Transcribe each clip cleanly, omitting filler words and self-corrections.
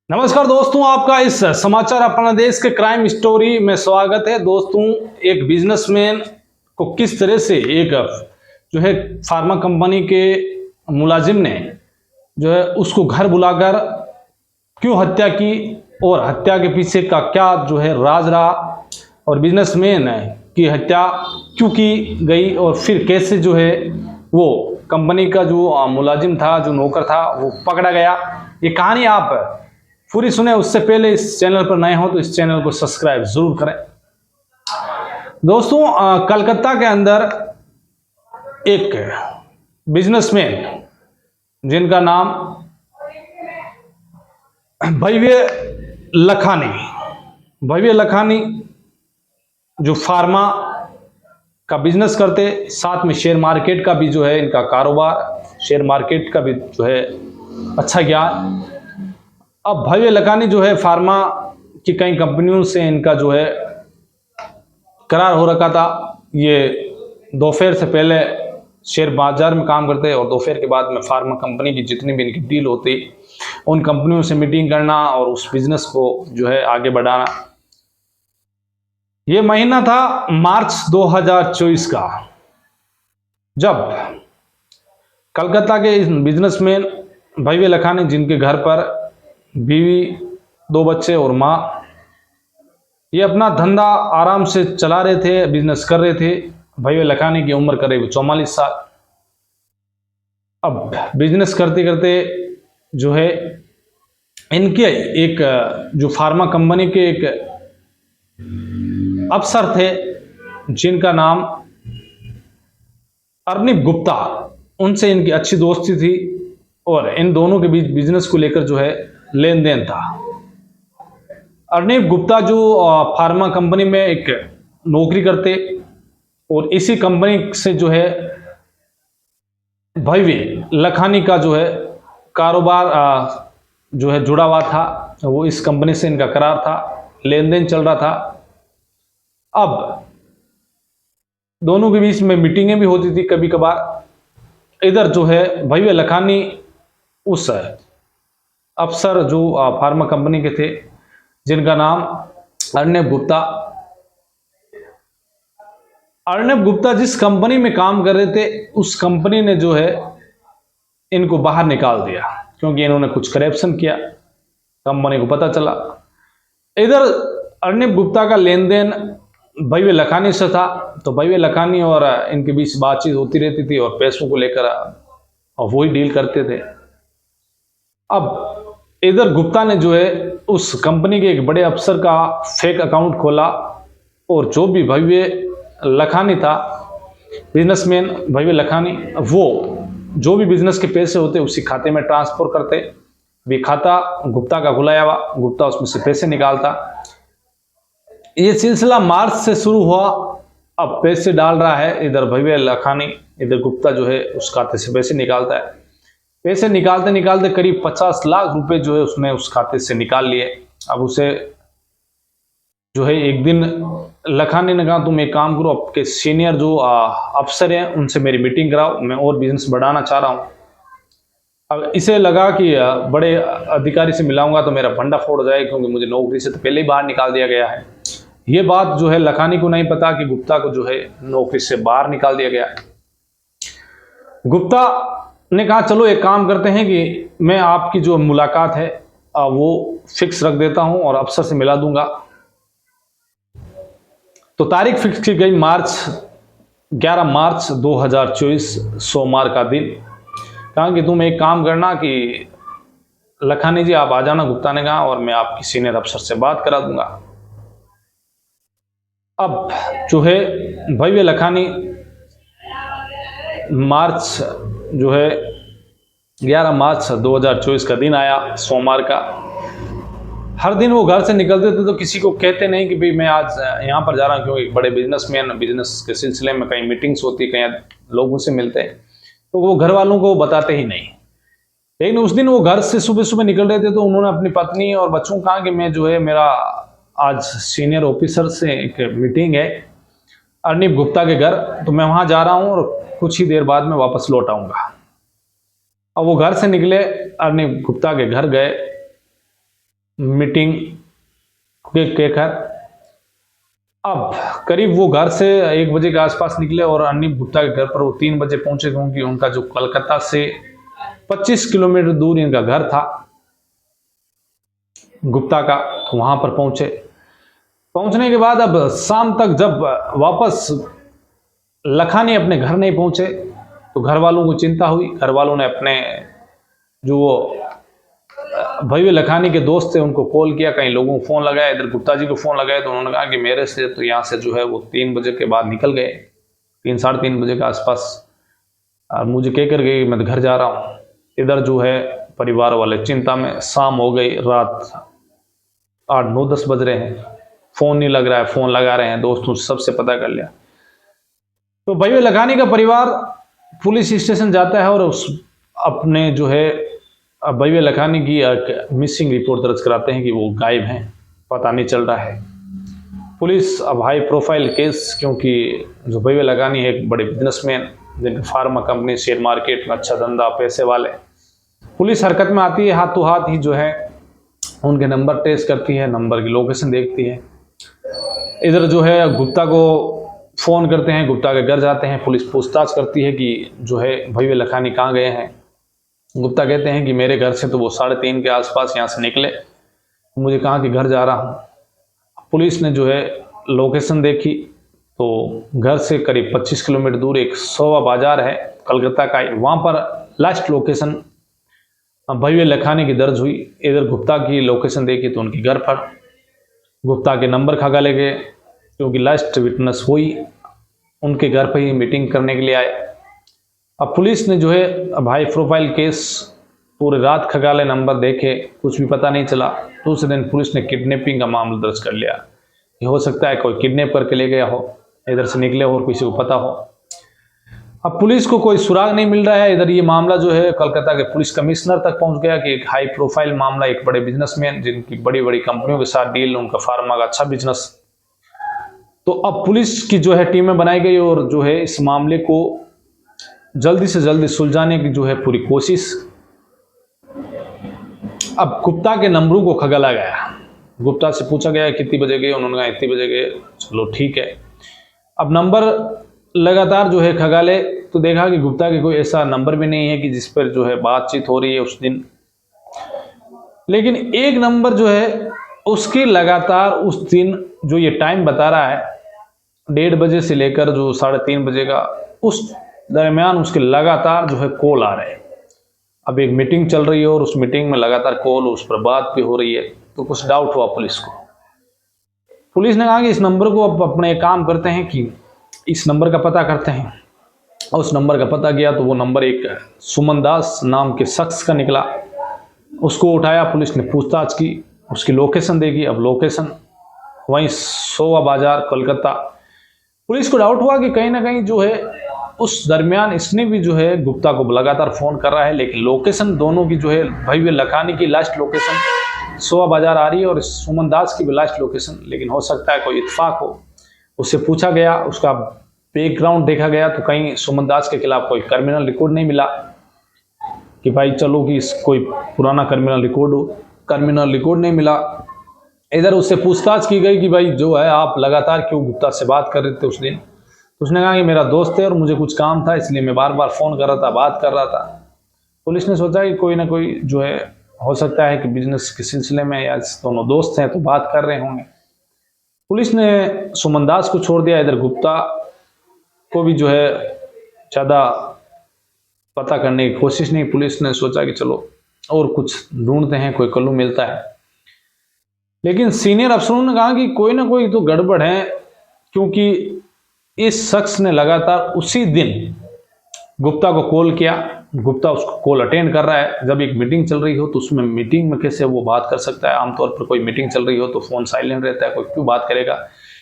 नमस्कार दोस्तों, आपका इस समाचार अपना देश के क्राइम स्टोरी में स्वागत है। दोस्तों, एक बिजनेसमैन को किस तरह से एक जो है फार्मा कंपनी के मुलाजिम ने जो है उसको घर बुलाकर क्यों हत्या की और हत्या के पीछे का क्या जो है राज रहा और बिजनेसमैन की हत्या क्यों की गई और फिर कैसे जो है वो कंपनी का जो मुलाजिम था, जो नौकर था, वो पकड़ा गया। ये कहानी आप पूरी सुने उससे पहले इस चैनल पर नए हो तो इस चैनल को सब्सक्राइब जरूर करें। दोस्तों, कलकत्ता के अंदर एक बिजनेसमैन जिनका नाम भव्य लखानी जो फार्मा का बिजनेस करते, साथ में शेयर मार्केट का भी जो है इनका कारोबार, शेयर मार्केट का भी जो है अच्छा ज्ञान। अब भव्य लखानी जो है फार्मा की कई कंपनियों से इनका जो है करार हो रखा था। ये दोपहर से पहले शेयर बाजार में काम करते और दोपहर के बाद में फार्मा कंपनी की जितनी भी इनकी डील होती उन कंपनियों से मीटिंग करना और उस बिजनेस को जो है आगे बढ़ाना। ये महीना था मार्च 2024 का, जब कलकत्ता के इस बिजनेसमैन भव्य लखानी, जिनके घर पर बीवी, 2 बच्चे और माँ, ये अपना धंधा आराम से चला रहे थे, बिजनेस कर रहे थे। भव्य लखानी की उम्र करीब 44 साल। अब बिजनेस करते करते जो है इनके एक जो फार्मा कंपनी के एक अफसर थे जिनका नाम अर्निब गुप्ता, उनसे इनकी अच्छी दोस्ती थी और इन दोनों के बीच बिजनेस को लेकर जो है लेन देन था। अर्निब गुप्ता जो फार्मा कंपनी में एक नौकरी करते और इसी कंपनी से जो है भव्य लखानी का जो है कारोबार जो है जुड़ा हुआ था। वो इस कंपनी से इनका करार था, लेन देन चल रहा था। अब दोनों के बीच में मीटिंगें भी होती थी कभी कभार। इधर जो है भव्य लखानी उस अफसर जो फार्मा कंपनी के थे जिनका नाम अर्नब गुप्ता जिस कंपनी में काम कर रहे थे उस कंपनी ने जो है इनको बाहर निकाल दिया क्योंकि इन्होंने कुछ करप्शन किया, कंपनी को पता चला। इधर अर्नब गुप्ता का लेन देन भव्य लखानी से था, तो भव्य लखानी और इनके बीच बातचीत होती रहती थी और पैसों को लेकर वही डील करते थे। अब इधर गुप्ता ने जो है उस कंपनी के एक बड़े अफसर का फेक अकाउंट खोला और जो भी भव्य लखानी था, बिजनेसमैन भव्य लखानी, वो जो भी बिजनेस के पैसे होते उसी खाते में ट्रांसफर करते। भी खाता गुप्ता का खुलाया हुआ, गुप्ता उसमें से पैसे निकालता। ये सिलसिला मार्च से शुरू हुआ। अब पैसे डाल रहा है इधर भव्य लखानी, इधर गुप्ता जो है उस खाते से पैसे निकालता है। पैसे निकालते निकालते करीब 50 लाख रुपए जो है उसने उस खाते से निकाल लिए। अब उसे जो है एक दिन लखानी ने कहा, तुम एक काम करो, आपके सीनियर जो अफसर हैं उनसे मेरी मीटिंग कराओ, मैं और बिजनेस बढ़ाना चाह रहा हूँ। अब इसे लगा कि बड़े अधिकारी से मिलाऊंगा तो मेरा फंडा फोड़ जाएगा क्योंकि मुझे नौकरी से तो पहले ही बाहर निकाल दिया गया है। ये बात जो है लखानी को नहीं पता कि गुप्ता को जो है नौकरी से बाहर निकाल दिया गया है। गुप्ता ने कहा, चलो एक काम करते हैं कि मैं आपकी जो मुलाकात है वो फिक्स रख देता हूं और अफसर से मिला दूंगा। तो तारीख फिक्स की गई 11 मार्च 2024, सोमवार का दिन। कहा कि तुम एक काम करना कि लखानी जी आप आ जाना, गुप्ता ने कहा, और मैं आपकी सीनियर अफसर से बात करा दूंगा। अब जो है भव्य लखानी जो है 11 मार्च 2024 का दिन आया, सोमवार का। हर दिन वो घर से निकलते थे तो किसी को कहते नहीं कि भाई मैं आज यहाँ पर जा रहा हूँ, क्योंकि बड़े बिजनेसमैन बिजनेस के सिलसिले में कहीं मीटिंग्स होती, कहीं लोगों से मिलते हैं, तो वो घर वालों को बताते ही नहीं। लेकिन उस दिन वो घर से सुबह सुबह निकल रहे थे तो उन्होंने अपनी पत्नी और बच्चों को कहा कि मैं जो है मेरा आज सीनियर ऑफिसर से एक मीटिंग है अर्निब गुप्ता के घर, तो मैं वहाँ जा रहा हूँ और कुछ ही देर बाद में वापस लौट आऊँगा। अब वो घर से निकले, अर्निब गुप्ता के घर गए। मीटिंग के कर। अब करीब वो घर से 1 बजे के आसपास निकले और अर्निब गुप्ता के घर पर वो 3 बजे पहुंचे, क्योंकि उनका जो कोलकाता से 25 किलोमीटर दूर इनका घर था गुप्ता का, तो वहां पर पहुंचे। पहुंचने के बाद अब शाम तक जब वापस लखानी अपने घर नहीं पहुंचे तो घर वालों को चिंता हुई। घर वालों ने अपने जो वो भव्य लखानी के दोस्त थे उनको कॉल किया, कई लोगों को फोन लगाया, इधर गुप्ता जी को फोन लगाया, तो उन्होंने कहा कि मेरे से तो यहाँ से जो है वो 3 बजे के बाद निकल गए, 3 साढ़े 3 बजे के आसपास, और मुझे कह कर गए मैं घर जा रहा हूँ। इधर जो है परिवार वाले चिंता में, शाम हो गई, रात 8 9 10 बज रहे हैं, फोन नहीं लग रहा है, फोन लगा रहे हैं दोस्तों सबसे पता कर लिया। तो भव्य लखानी का परिवार पुलिस स्टेशन जाता है और उस अपने जो है भव्य लखानी की मिसिंग रिपोर्ट दर्ज कराते हैं कि वो गायब हैं, पता नहीं चल रहा है। पुलिस अब हाई प्रोफाइल केस, क्योंकि जो भव्य लखानी है एक बड़े बिजनेसमैन, जिनकी फार्मा कंपनी, शेयर मार्केट में अच्छा धंधा, पैसे वाले, पुलिस हरकत में आती है, हाथों हाथ ही जो है उनके नंबर ट्रेस करती है, नंबर की लोकेशन देखती है। इधर जो है गुप्ता को फोन करते हैं, गुप्ता के घर जाते हैं, पुलिस पूछताछ करती है कि जो है भव्य लखानी कहाँ गए हैं। गुप्ता कहते हैं कि मेरे घर से तो वो 3:30 के आसपास यहाँ से निकले, मुझे कहा कि घर जा रहा हूँ। पुलिस ने जो है लोकेशन देखी तो घर से करीब 25 किलोमीटर दूर एक सोवा बाजार है कलकत्ता का, वहाँ पर लास्ट लोकेशन भव्य लखानी की दर्ज हुई। इधर गुप्ता की लोकेशन देखी तो उनके घर पर गुप्ता के नंबर खगाले गए, क्योंकि लास्ट विटनेस हुई उनके घर पर ही मीटिंग करने के लिए आए। अब पुलिस ने जो है अब हाई प्रोफाइल केस, पूरे रात खगाले नंबर देखे, कुछ भी पता नहीं चला। दूसरे दिन पुलिस ने किडनैपिंग का मामला दर्ज कर लिया। ये हो सकता है कोई किडनैप करके ले गया हो, इधर से निकले हो और किसी को पता हो। अब पुलिस को कोई सुराग नहीं मिल रहा है। इधर ये मामला जो है कलकत्ता के पुलिस कमिश्नर तक पहुंच गया कि एक हाई प्रोफाइल मामला, एक बड़े बिजनेसमैन जिनकी बड़ी बड़ी कंपनियों के साथ डील, उनका फार्मा का अच्छा बिजनेस। तो अब पुलिस की जो है टीमें बनाई गई और जो है इस मामले को जल्दी से जल्दी सुलझाने की जो है पूरी कोशिश। अब गुप्ता के नंबरों को खगाला गया, गुप्ता से पूछा गया कितनी बजे गए, उन्होंने कहा इतनी बजे गए, चलो ठीक है। अब नंबर लगातार जो है खगाले तो देखा कि गुप्ता के कोई ऐसा नंबर भी नहीं है कि जिस पर जो है बातचीत हो रही है उस दिन, लेकिन एक नंबर जो है उसकी लगातार उस दिन जो ये टाइम बता रहा है 1:30 बजे से लेकर जो 3:30 बजे का, उस दरमियान उसके लगातार जो है कॉल आ रहे हैं। अब एक मीटिंग चल रही है और उस मीटिंग में लगातार कॉल, उस पर बात भी हो रही है, तो कुछ डाउट हुआ पुलिस को। पुलिस ने कहा कि इस नंबर को अब अपने काम करते हैं कि इस नंबर का पता करते हैं। उस नंबर का पता किया तो वो नंबर एक सुमन दास नाम के शख्स का निकला। उसको उठाया, पुलिस ने पूछताछ की, उसकी लोकेशन देखी। अब लोकेशन वहीं सोवा बाजार कोलकाता। पुलिस को डाउट हुआ कि कहीं ना कहीं जो है उस दरमियान इसने भी जो है गुप्ता को लगातार फोन कर रहा है, लेकिन लोकेशन दोनों की जो है भव्य लखानी की लास्ट लोकेशन सोवा बाजार आ रही है और सुमन दास की भी लास्ट लोकेशन, लेकिन हो सकता है कोई इत्तेफाक हो। उससे पूछा गया, उसका बैकग्राउंड देखा गया तो कहीं सुमन दास के खिलाफ कोई क्रिमिनल रिकॉर्ड नहीं मिला कि भाई चलो कि कोई पुराना क्रिमिनल रिकॉर्ड नहीं मिला। इधर उससे पूछताछ की गई कि भाई जो है आप लगातार क्यों गुप्ता से बात कर रहे थे उस दिन। उसने कहा कि मेरा दोस्त है और मुझे कुछ काम था, इसलिए मैं बार बार फोन कर रहा था, बात कर रहा था। पुलिस ने सोचा कि कोई ना कोई जो है हो सकता है कि बिजनेस के सिलसिले में या दोनों दोस्त हैं तो बात कर रहे होंगे। पुलिस ने सुमन दास को छोड़ दिया। इधर गुप्ता को भी जो है ज़्यादा पता करने की कोशिश नहीं। पुलिस ने सोचा कि चलो और कुछ ढूंढते हैं, कोई क्लू मिलता है। लेकिन सीनियर अफसरों ने कहा कि कोई ना कोई तो गड़बड़ है, क्योंकि इस शख्स ने लगातार उसी दिन गुप्ता को कॉल किया। गुप्ता उसको कॉल अटेंड कर रहा है। जब एक मीटिंग चल रही हो तो उसमें मीटिंग में कैसे वो बात कर सकता है। आमतौर पर कोई मीटिंग चल रही हो तो फोन साइलेंट रहता है, कोई क्यों बात करेगा।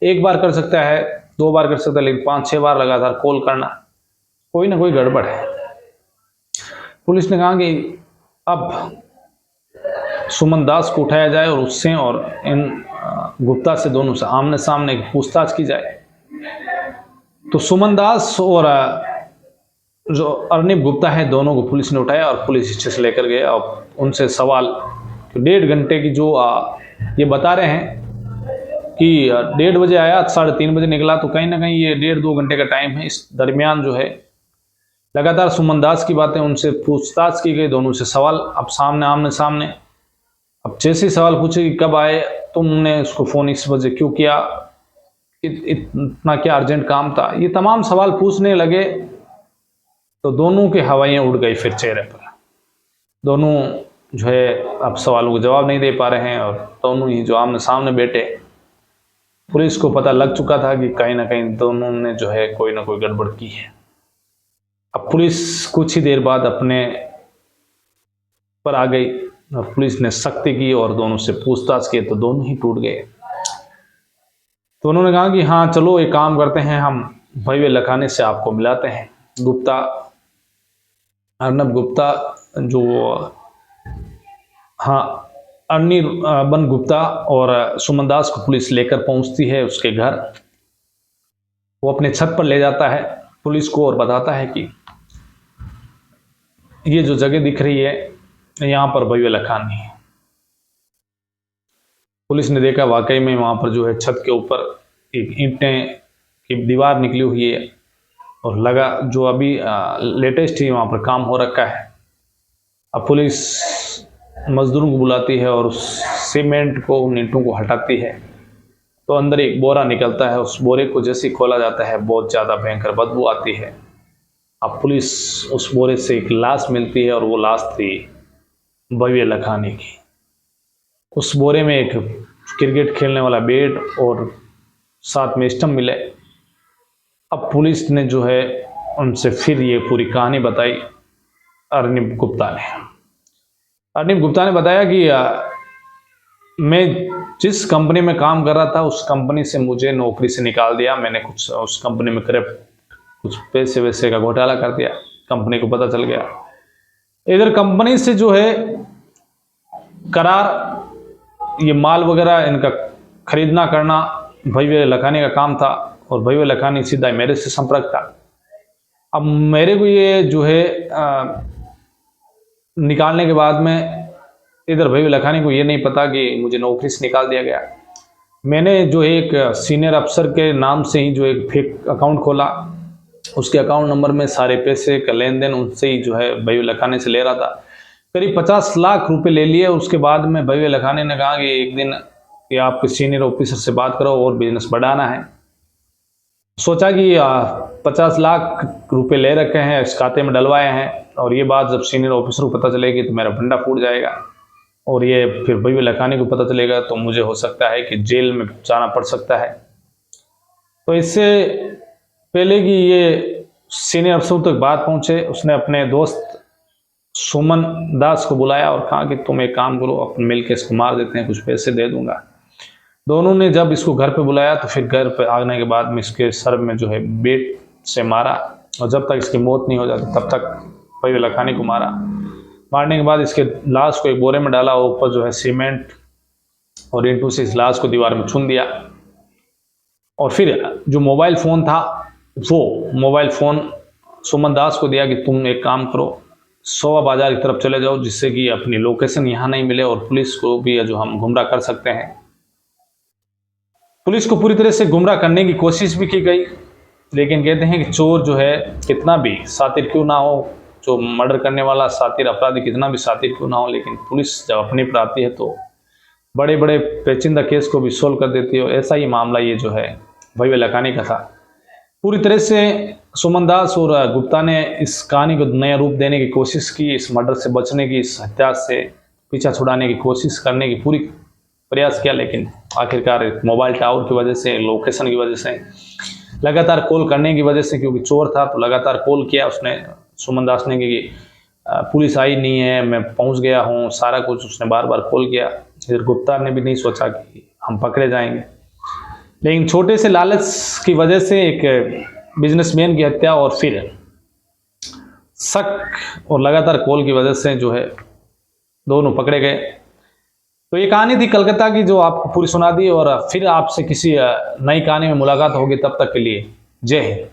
एक बार कर सकता है, 2 बार कर सकता है, लेकिन 5-6 बार लगातार कॉल करना, कोई ना कोई गड़बड़ है। पुलिस ने कहा कि अब सुमन दास को उठाया जाए और उससे और इन गुप्ता से दोनों से आमने सामने पूछताछ की जाए। तो सुमन दास और जो अर्निब गुप्ता है दोनों को पुलिस ने उठाया और पुलिस स्टेशन लेकर गए और उनसे सवाल तो 1.5 घंटे की जो ये बता रहे हैं कि 1:30 बजे आया, 3:30 बजे निकला, तो कहीं ना कहीं ये 1.5-2 घंटे का टाइम है। इस दरमियान जो है लगातार सुमन दास की बातें, उनसे पूछताछ की गई, दोनों से सवाल अब सामने आमने सामने। अब जैसे ही सवाल पूछे कि कब आए, तुमने उसको फ़ोन इस बजे क्यों किया, इतना क्या अर्जेंट काम था, ये तमाम सवाल पूछने लगे तो दोनों की हवाइयाँ उड़ गई फिर चेहरे पर। दोनों जो है अब सवालों को जवाब नहीं दे पा रहे हैं और दोनों ही जो आमने सामने बैठे, पुलिस को पता लग चुका था कि कहीं ना कहीं दोनों ने जो है कोई ना कोई गड़बड़ की है। अब पुलिस कुछ ही देर बाद अपने पर आ गई और पुलिस ने सख्ती की और दोनों से पूछताछ की तो दोनों ही टूट गए। तो उन्होंने कहा कि हाँ चलो एक काम करते हैं, हम भव्य लखानी से आपको मिलाते हैं। गुप्ता, अर्नब गुप्ता जो अर्निबन गुप्ता और सुमन दास को पुलिस लेकर पहुंचती है उसके घर। वो अपने छत पर ले जाता है पुलिस को और बताता है कि ये जो जगह दिख रही है यहाँ पर भव्य लखानी है। पुलिस ने देखा वाकई में वहाँ पर जो है छत के ऊपर एक ईंटें की दीवार निकली हुई है और लगा जो अभी लेटेस्ट ही वहाँ पर काम हो रखा है। अब पुलिस मजदूरों को बुलाती है और उस सीमेंट को, उन ईंटों को हटाती है तो अंदर एक बोरा निकलता है। उस बोरे को जैसे ही खोला जाता है बहुत ज़्यादा भयंकर बदबू आती है। अब पुलिस उस बोरे से एक लाश मिलती है और वो लाश थी भव्य लखानी की। उस बोरे में एक क्रिकेट खेलने वाला बैट और साथ में स्टंप मिले। अब पुलिस ने जो है उनसे फिर ये पूरी कहानी बताई। अर्निब गुप्ता ने बताया कि मैं जिस कंपनी में काम कर रहा था उस कंपनी से मुझे नौकरी से निकाल दिया। मैंने कुछ उस कंपनी में कुछ पैसे वैसे का घोटाला कर दिया, कंपनी को पता चल गया। इधर कंपनी से जो है करार, ये माल वगैरह इनका खरीदना करना भव्य लखानी का काम था और भव्य लखानी सीधा मेरे से संपर्क था। अब मेरे को ये जो है निकालने के बाद में इधर भव्य लखानी को ये नहीं पता कि मुझे नौकरी से निकाल दिया गया। मैंने जो है एक सीनियर अफसर के नाम से ही जो एक फेक अकाउंट खोला, उसके अकाउंट नंबर में सारे पैसे का लेन देन उनसे ही जो है भव्य लखानी से ले रहा था। करीब 50 लाख रुपए ले लिए। उसके बाद में भव्य लखानी ने कहा कि एक दिन कि आपके सीनियर ऑफिसर से बात करो और बिजनेस बढ़ाना है। सोचा कि 50 लाख रुपए ले रखे हैं, इस खाते में डलवाए हैं और ये बात जब सीनियर ऑफिसर को पता चलेगी तो मेरा भंडा फूट जाएगा और ये फिर भव्य लखानी को पता चलेगा तो मुझे हो सकता है कि जेल में जाना पड़ सकता है। तो इससे पहले कि ये सीनियर अफसर तक बात पहुंचे, उसने अपने दोस्त सुमन दास को बुलाया और कहा कि तुम एक काम करो, अपन मिल के इसको मार देते हैं, कुछ पैसे दे दूंगा। दोनों ने जब इसको घर पे बुलाया तो फिर घर पे आने के बाद में इसके सर में जो है बेट से मारा और जब तक इसकी मौत नहीं हो जाती तब तक भव्य लखानी को मारा। मारने के बाद इसके लाश को एक बोरे में डाला और ऊपर जो है सीमेंट और ईंटों से इस लाश को दीवार में चुन दिया। और फिर जो मोबाइल फ़ोन था वो मोबाइल फ़ोन सुमन दास को दिया कि तुम एक काम करो, सोवा बाजार की तरफ चले जाओ जिससे कि अपनी लोकेशन यहाँ नहीं मिले और पुलिस को भी जो हम गुमराह कर सकते हैं। पुलिस को पूरी तरह से गुमराह करने की कोशिश भी की गई, लेकिन कहते हैं कि चोर जो है कितना भी शातिर क्यों ना हो, जो मर्डर करने वाला शातिर अपराधी कितना भी शातिर क्यों ना हो, लेकिन पुलिस जब अपनी पर आती है तो बड़े बड़े पेचीदा केस को भी सोल्व कर देती है। ऐसा ही मामला ये जो है भव्य लखानी का था। पूरी तरह से सुमन दास और गुप्ता ने इस कहानी को नया रूप देने की कोशिश की, इस मर्डर से बचने की, इस हत्या से पीछा छुड़ाने की कोशिश करने की पूरी प्रयास किया, लेकिन आखिरकार मोबाइल टावर की वजह से, लोकेशन की वजह से, लगातार कॉल करने की वजह से, क्योंकि चोर था तो लगातार कॉल किया उसने सुमन दास ने कि पुलिस आई नहीं है, मैं पहुंच गया हूं, सारा कुछ उसने बार बार कॉल किया। इधर गुप्ता ने भी नहीं सोचा कि हम पकड़े जाएंगे, लेकिन छोटे से लालच की वजह से एक बिजनेसमैन की हत्या और फिर शक और लगातार कॉल की वजह से जो है दोनों पकड़े गए। तो ये कहानी थी कलकत्ता की जो आपको पूरी सुना दी, और फिर आपसे किसी नई कहानी में मुलाकात होगी। तब तक के लिए जय हिंद।